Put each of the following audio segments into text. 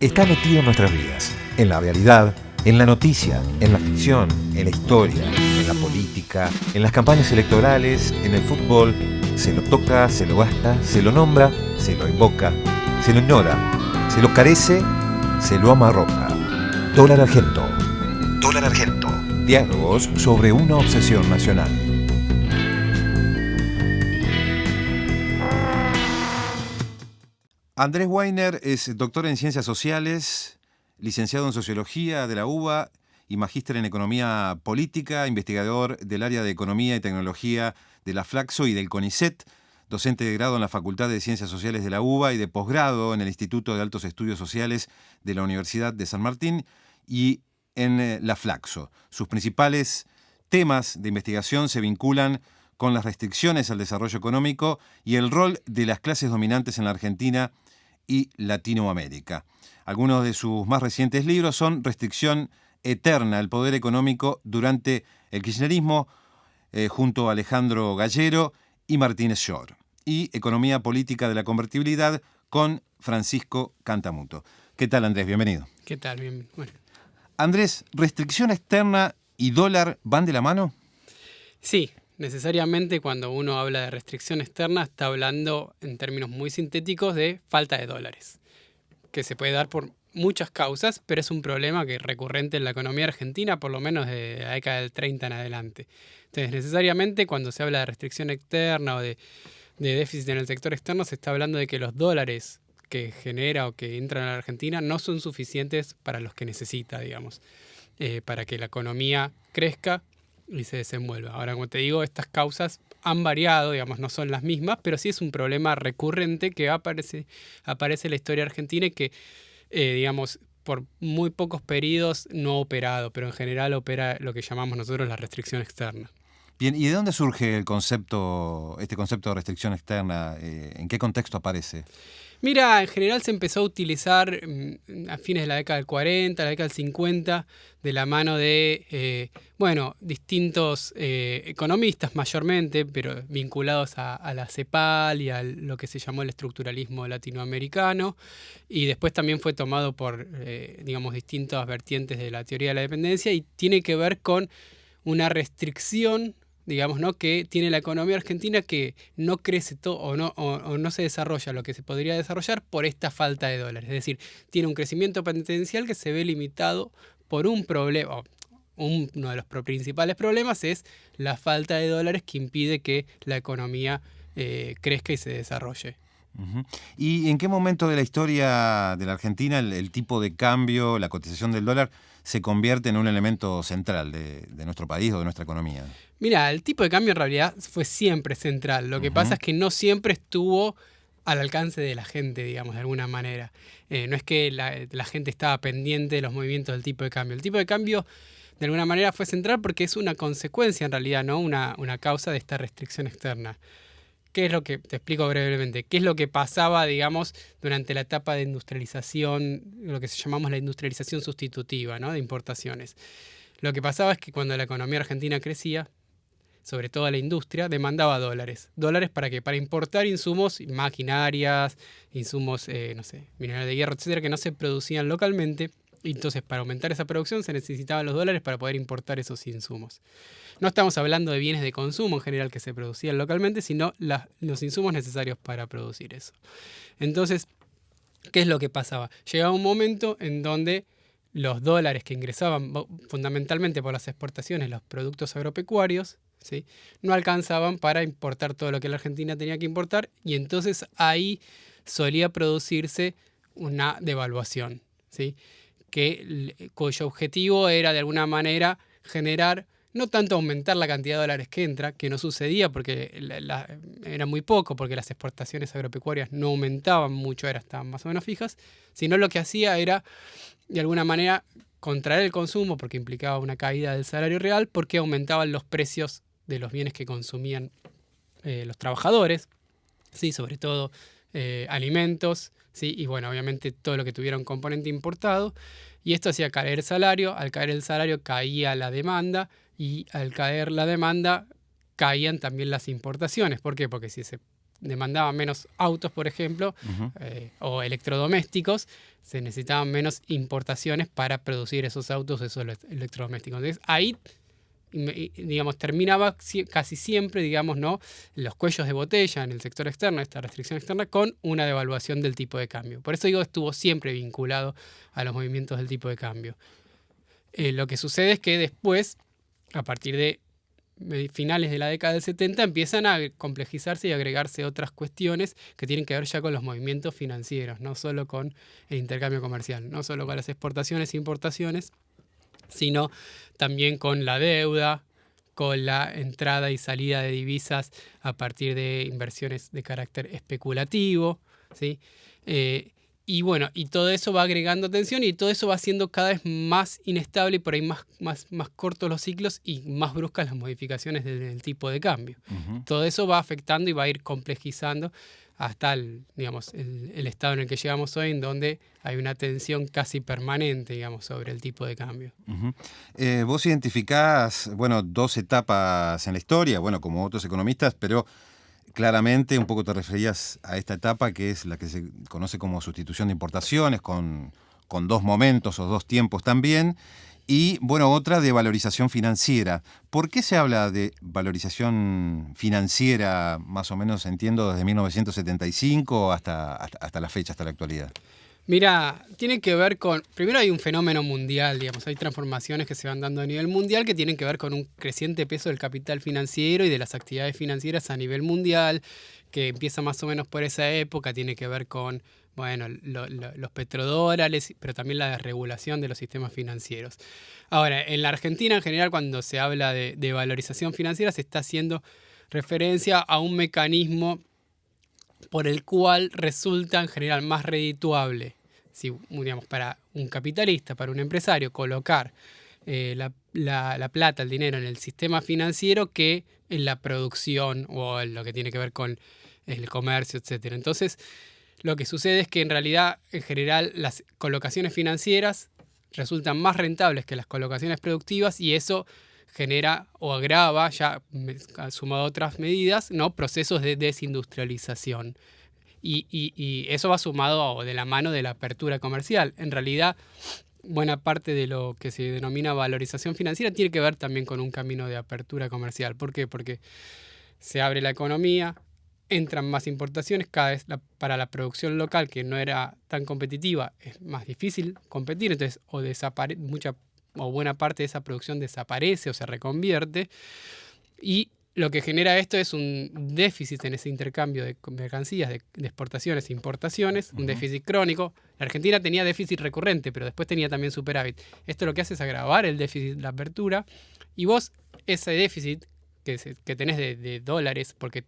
Está metido en nuestras vidas, en la realidad, en la noticia, en la ficción, en la historia, en la política, en las campañas electorales, en el fútbol. Se lo toca, se lo gasta, se lo nombra, se lo invoca, se lo ignora, se lo carece, se lo amarroca. Dólar Argento. Dólar Argento. Diálogos sobre una obsesión nacional. Andrés Weiner es doctor en Ciencias Sociales, licenciado en Sociología de la UBA y magíster en Economía Política, investigador del área de Economía y Tecnología de la Flaxo y del CONICET, docente de grado en la Facultad de Ciencias Sociales de la UBA y de posgrado en el Instituto de Altos Estudios Sociales de la Universidad de San Martín y en la Flaxo. Sus principales temas de investigación se vinculan con las restricciones al desarrollo económico y el rol de las clases dominantes en la Argentina y Latinoamérica. Algunos de sus más recientes libros son Restricción eterna al poder económico durante el kirchnerismo, junto a Alejandro Gallero y Martínez Shore, y Economía política de la convertibilidad con Francisco Cantamuto. ¿Qué tal, Andrés? Bienvenido. ¿Qué tal? Bien. Bueno. Andrés, ¿restricción externa y dólar van de la mano? Sí, necesariamente cuando uno habla de restricción externa está hablando en términos muy sintéticos de falta de dólares, que se puede dar por muchas causas, pero es un problema que es recurrente en la economía argentina, por lo menos de la década del 30 en adelante. Entonces, necesariamente cuando se habla de restricción externa o de déficit en el sector externo, se está hablando de que los dólares que genera o que entran a la Argentina no son suficientes para los que necesita, digamos, para que la economía crezca y se desenvuelva. Ahora, como te digo, estas causas han variado, digamos, no son las mismas, pero sí es un problema recurrente que aparece en la historia argentina y que, digamos, por muy pocos periodos no ha operado, pero en general opera lo que llamamos nosotros la restricción externa. Bien, ¿y de dónde surge este concepto de restricción externa? ¿En qué contexto aparece? Mira, en general se empezó a utilizar a fines de la década del 40, la década del 50, de la mano de, distintos economistas mayormente, pero vinculados a la CEPAL y a lo que se llamó el estructuralismo latinoamericano. Y después también fue tomado por, distintas vertientes de la teoría de la dependencia y tiene que ver con una restricción, digamos, ¿no?, que tiene la economía argentina, que no crece o no se desarrolla lo que se podría desarrollar por esta falta de dólares. Es decir, tiene un crecimiento potencial que se ve limitado por un problema. Uno de los principales problemas es la falta de dólares que impide que la economía crezca y se desarrolle. Uh-huh. ¿Y en qué momento de la historia de la Argentina el tipo de cambio, la cotización del dólar, se convierte en un elemento central de nuestro país o de nuestra economía? Mira, el tipo de cambio en realidad fue siempre central. Lo que pasa es que no siempre estuvo al alcance de la gente, digamos, de alguna manera. No es que la gente estaba pendiente de los movimientos del tipo de cambio. El tipo de cambio, de alguna manera, fue central porque es una consecuencia, en realidad, ¿no? Una causa de esta restricción externa. ¿Qué es lo que, te explico brevemente, qué es lo que pasaba, digamos, durante la etapa de industrialización, lo que llamamos la industrialización sustitutiva, ¿no?, de importaciones? Lo que pasaba es que cuando la economía argentina crecía, sobre todo la industria, demandaba dólares. ¿Dólares para qué? Para importar insumos, maquinarias, insumos, minerales de hierro, etcétera, que no se producían localmente. Y entonces, para aumentar esa producción se necesitaban los dólares para poder importar esos insumos. No estamos hablando de bienes de consumo en general que se producían localmente, sino los insumos necesarios para producir eso. Entonces, ¿qué es lo que pasaba? Llegaba un momento en donde los dólares que ingresaban fundamentalmente por las exportaciones, los productos agropecuarios, ¿sí?, no alcanzaban para importar todo lo que la Argentina tenía que importar, y entonces ahí solía producirse una devaluación, ¿sí?, cuyo objetivo era de alguna manera generar, no tanto aumentar la cantidad de dólares que entra, que no sucedía porque era muy poco, porque las exportaciones agropecuarias no aumentaban mucho, estaban más o menos fijas, sino lo que hacía era, de alguna manera, contraer el consumo, porque implicaba una caída del salario real, porque aumentaban los precios de los bienes que consumían los trabajadores, ¿sí?, sobre todo alimentos, ¿sí?, y bueno, obviamente todo lo que tuviera un componente importado, y esto hacía caer el salario. Al caer el salario caía la demanda, y al caer la demanda caían también las importaciones. ¿Por qué? Porque si se demandaban menos autos, por ejemplo, o electrodomésticos, se necesitaban menos importaciones para producir esos autos, esos electrodomésticos. Entonces ahí, digamos, terminaba casi siempre, digamos, ¿no?, los cuellos de botella en el sector externo, esta restricción externa, con una devaluación del tipo de cambio. Por eso digo, estuvo siempre vinculado a los movimientos del tipo de cambio. Lo que sucede es que después, a partir de finales de la década del 70, empiezan a complejizarse y agregarse otras cuestiones que tienen que ver ya con los movimientos financieros, no solo con el intercambio comercial, no solo con las exportaciones e importaciones, sino también con la deuda, con la entrada y salida de divisas a partir de inversiones de carácter especulativo, ¿sí? Y bueno, y todo eso va agregando tensión y todo eso va haciendo cada vez más inestable y por ahí más cortos los ciclos y más bruscas las modificaciones del tipo de cambio. Todo eso va afectando y va a ir complejizando hasta el estado en el que llegamos hoy, en donde hay una tensión casi permanente, digamos, sobre el tipo de cambio. Vos identificás, bueno, dos etapas en la historia, bueno, como otros economistas, pero claramente un poco te referías a esta etapa que es la que se conoce como sustitución de importaciones, con dos momentos o dos tiempos también, y bueno, otra de valorización financiera. ¿Por qué se habla de valorización financiera, más o menos entiendo, desde 1975 hasta la fecha, hasta la actualidad? Mira, tiene que ver con, primero hay un fenómeno mundial, digamos, hay transformaciones que se van dando a nivel mundial que tienen que ver con un creciente peso del capital financiero y de las actividades financieras a nivel mundial, que empieza más o menos por esa época, tiene que ver con, bueno, los petrodólares, pero también la desregulación de los sistemas financieros. Ahora, en la Argentina en general, cuando se habla de valorización financiera, se está haciendo referencia a un mecanismo por el cual resulta en general más redituable, si, digamos, para un capitalista, para un empresario, colocar la plata, el dinero en el sistema financiero que en la producción o en lo que tiene que ver con el comercio, etc. Entonces, lo que sucede es que en realidad, en general, las colocaciones financieras resultan más rentables que las colocaciones productivas y eso genera o agrava, ya sumado a otras medidas, ¿no?, procesos de desindustrialización. Y eso va sumado de la mano de la apertura comercial. En realidad, buena parte de lo que se denomina valorización financiera tiene que ver también con un camino de apertura comercial. ¿Por qué? Porque se abre la economía, entran más importaciones, cada vez para la producción local, que no era tan competitiva, es más difícil competir, entonces o buena parte de esa producción desaparece o se reconvierte, y lo que genera esto es un déficit en ese intercambio de mercancías, de exportaciones e importaciones, un déficit crónico. La Argentina tenía déficit recurrente, pero después tenía también superávit. Esto lo que hace es agravar el déficit de la apertura, y vos ese déficit que tenés de dólares, porque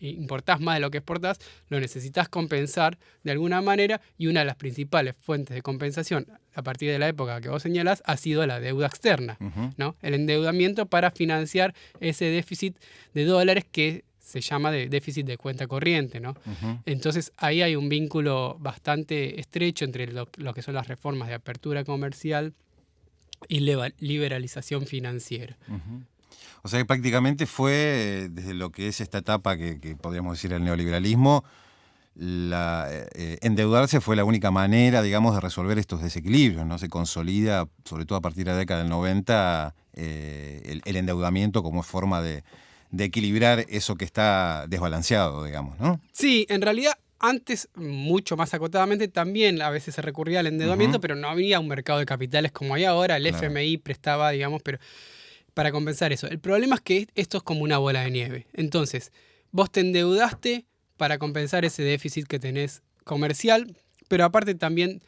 importás más de lo que exportás, lo necesitas compensar de alguna manera, y una de las principales fuentes de compensación a partir de la época que vos señalás ha sido la deuda externa, ¿no? El endeudamiento para financiar ese déficit de dólares que se llama de déficit de cuenta corriente, ¿no? Entonces ahí hay un vínculo bastante estrecho entre lo que son las reformas de apertura comercial y liberalización financiera. O sea que prácticamente fue, desde lo que es esta etapa que podríamos decir el neoliberalismo, endeudarse fue la única manera, digamos, de resolver estos desequilibrios, ¿no? Se consolida, sobre todo a partir de la década del 90, el endeudamiento como forma de equilibrar eso que está desbalanceado, digamos, ¿no? Sí, en realidad antes, mucho más acotadamente, también a veces se recurría al endeudamiento, pero no había un mercado de capitales como hay ahora. El FMI prestaba, digamos, pero para compensar eso. El problema es que esto es como una bola de nieve. Entonces, vos te endeudaste para compensar ese déficit que tenés comercial, pero aparte también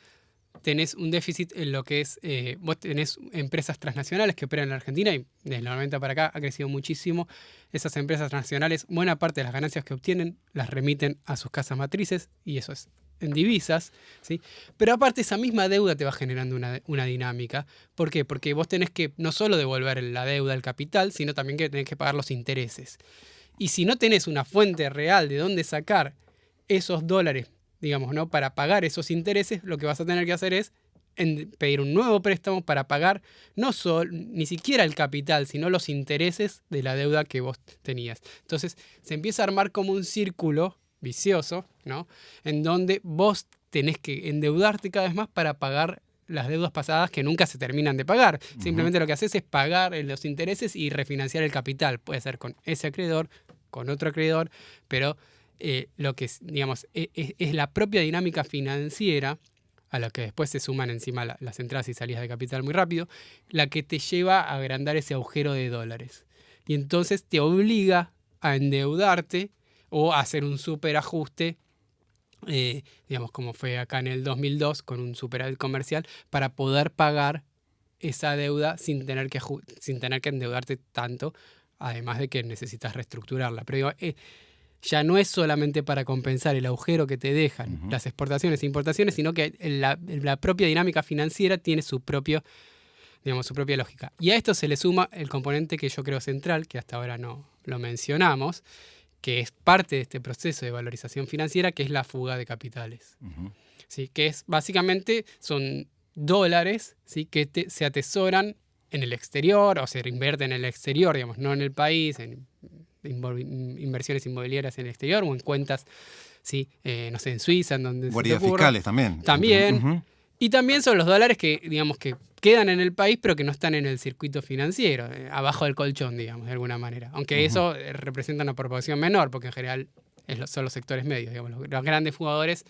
tenés un déficit en lo que es, vos tenés empresas transnacionales que operan en la Argentina y desde los 90 para acá ha crecido muchísimo. Esas empresas transnacionales, buena parte de las ganancias que obtienen las remiten a sus casas matrices y eso es en divisas, ¿sí? Pero aparte esa misma deuda te va generando una dinámica. ¿Por qué? Porque vos tenés que no solo devolver la deuda al capital, sino también que tenés que pagar los intereses. Y si no tenés una fuente real de dónde sacar esos dólares, digamos, ¿no?, para pagar esos intereses, lo que vas a tener que hacer es pedir un nuevo préstamo para pagar ni siquiera el capital, sino los intereses de la deuda que vos tenías. Entonces se empieza a armar como un círculo vicioso, ¿no? En donde vos tenés que endeudarte cada vez más para pagar las deudas pasadas que nunca se terminan de pagar. Simplemente lo que haces es pagar los intereses y refinanciar el capital. Puede ser con ese acreedor, con otro acreedor, pero lo que digamos, es la propia dinámica financiera, a la que después se suman encima las entradas y salidas de capital muy rápido, la que te lleva a agrandar ese agujero de dólares. Y entonces te obliga a endeudarte o a hacer un superajuste, digamos como fue acá en el 2002 con un superávit comercial, para poder pagar esa deuda sin tener que endeudarte tanto, además de que necesitas reestructurarla. Pero digo, ya no es solamente para compensar el agujero que te dejan las exportaciones e importaciones, sino que la propia dinámica financiera tiene su propia lógica. Y a esto se le suma el componente que yo creo central, que hasta ahora no lo mencionamos, que es parte de este proceso de valorización financiera, que es la fuga de capitales. ¿Sí? Que es básicamente son dólares, ¿sí? Que se atesoran en el exterior o se reinvierten en el exterior, digamos, no en el país, en inversiones inmobiliarias en el exterior o en cuentas, ¿sí? No sé, en Suiza, en donde guardias fiscales también. También. Y también son los dólares que, digamos, que quedan en el país, pero que no están en el circuito financiero, abajo del colchón, digamos, de alguna manera. Aunque eso representa una proporción menor, porque en general son los sectores medios, digamos, los grandes jugadores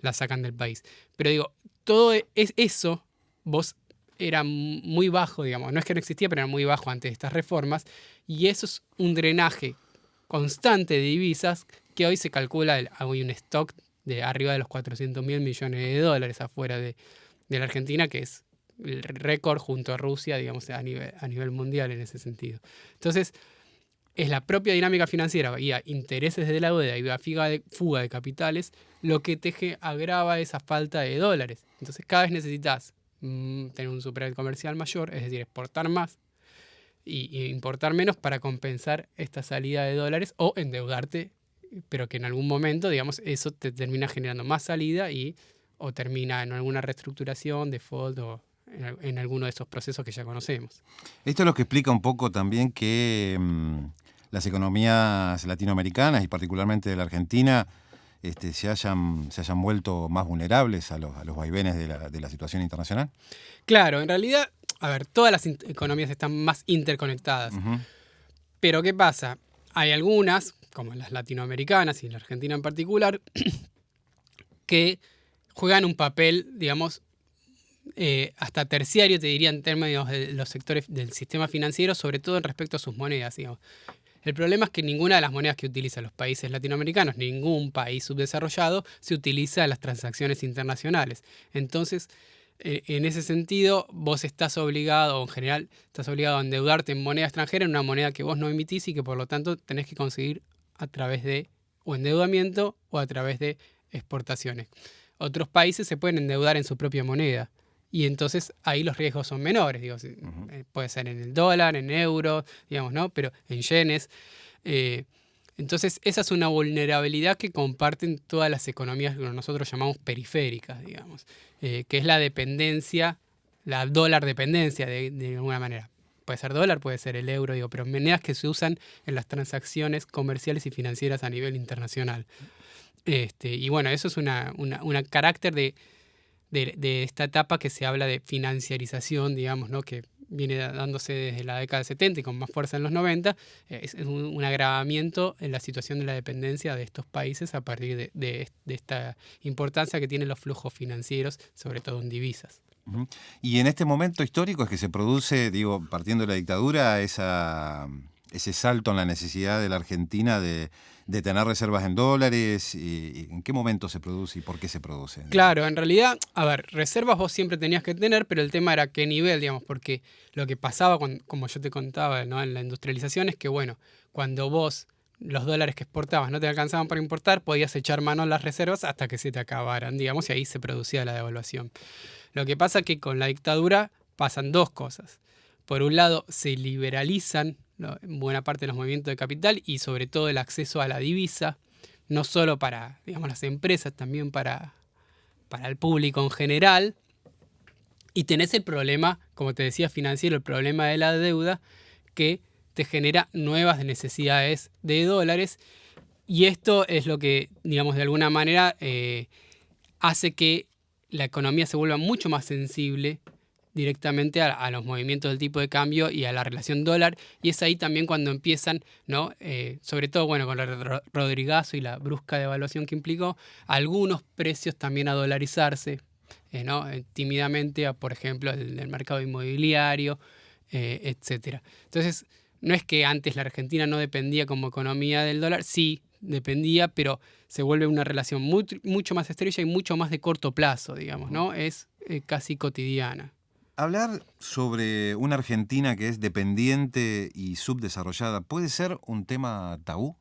la sacan del país. Pero digo, todo eso, vos era muy bajo, digamos, no es que no existía, pero era muy bajo antes de estas reformas, y eso es un drenaje constante de divisas que hoy se calcula, hay un stock de arriba de los 400.000 millones de dólares afuera de la Argentina, que es el récord junto a Rusia, digamos, a nivel mundial en ese sentido. Entonces, es la propia dinámica financiera y a intereses de la deuda y a fuga de capitales lo que agrava esa falta de dólares. Entonces, cada vez necesitas tener un superávit comercial mayor, es decir, exportar más y importar menos para compensar esta salida de dólares o endeudarte, pero que en algún momento, digamos, eso te termina generando más salida o termina en alguna reestructuración, default o en alguno de esos procesos que ya conocemos. Esto es lo que explica un poco también que las economías latinoamericanas y particularmente de la Argentina se hayan vuelto más vulnerables a los vaivenes de la situación internacional. Claro, en realidad, a ver, todas las economías están más interconectadas. Pero ¿qué pasa? Hay algunas, como las latinoamericanas y la Argentina en particular, que juegan un papel, digamos, hasta terciario, te diría, en términos de los sectores del sistema financiero, sobre todo en respecto a sus monedas, digamos. El problema es que ninguna de las monedas que utilizan los países latinoamericanos, ningún país subdesarrollado, se utiliza en las transacciones internacionales. Entonces, en ese sentido, vos estás obligado, o en general, estás obligado a endeudarte en moneda extranjera, en una moneda que vos no emitís y que por lo tanto tenés que conseguir a través de o endeudamiento o a través de exportaciones. Otros países se pueden endeudar en su propia moneda. Y entonces ahí los riesgos son menores, digo, puede ser en el dólar, en euros, digamos, ¿no? Pero en yenes. Entonces esa es una vulnerabilidad que comparten todas las economías que nosotros llamamos periféricas, digamos, que es la dependencia, la dólar dependencia de alguna manera. Puede ser dólar, puede ser el euro, digo, pero monedas que se usan en las transacciones comerciales y financieras a nivel internacional. Y bueno, eso es una carácter de esta etapa que se habla de financiarización, digamos, ¿no? Que viene dándose desde la década de 70 y con más fuerza en los 90, es un agravamiento en la situación de la dependencia de estos países a partir de esta importancia que tienen los flujos financieros, sobre todo en divisas. Y en este momento histórico es que se produce, digo, partiendo de la dictadura, ese salto en la necesidad de la Argentina de tener reservas en dólares. Y ¿en qué momento se produce y por qué se produce? Claro, en realidad, a ver, reservas vos siempre tenías que tener, pero el tema era qué nivel, digamos, porque lo que pasaba, como yo te contaba, ¿no? En la industrialización es que, bueno, cuando vos los dólares que exportabas no te alcanzaban para importar, podías echar mano a las reservas hasta que se te acabaran, digamos, y ahí se producía la devaluación. Lo que pasa es que con la dictadura pasan dos cosas. Por un lado, se liberalizan buena parte de los movimientos de capital y sobre todo el acceso a la divisa, no solo para, digamos, las empresas, también para el público en general. Y tenés el problema, como te decía, financiero, el problema de la deuda, que te genera nuevas necesidades de dólares. Y esto es lo que, digamos, de alguna manera hace que la economía se vuelva mucho más sensible directamente a los movimientos del tipo de cambio y a la relación dólar. Y es ahí también cuando empiezan, ¿no? Sobre todo bueno, con el Rodrigazo y la brusca devaluación que implicó, algunos precios también a dolarizarse, ¿no? Tímidamente, por ejemplo, el mercado inmobiliario, etcétera. Entonces, no es que antes la Argentina no dependía como economía del dólar, sí dependía, pero se vuelve una relación mucho más estrecha y mucho más de corto plazo, digamos, ¿no? Es casi cotidiana. Hablar sobre una Argentina que es dependiente y subdesarrollada, ¿puede ser un tema tabú?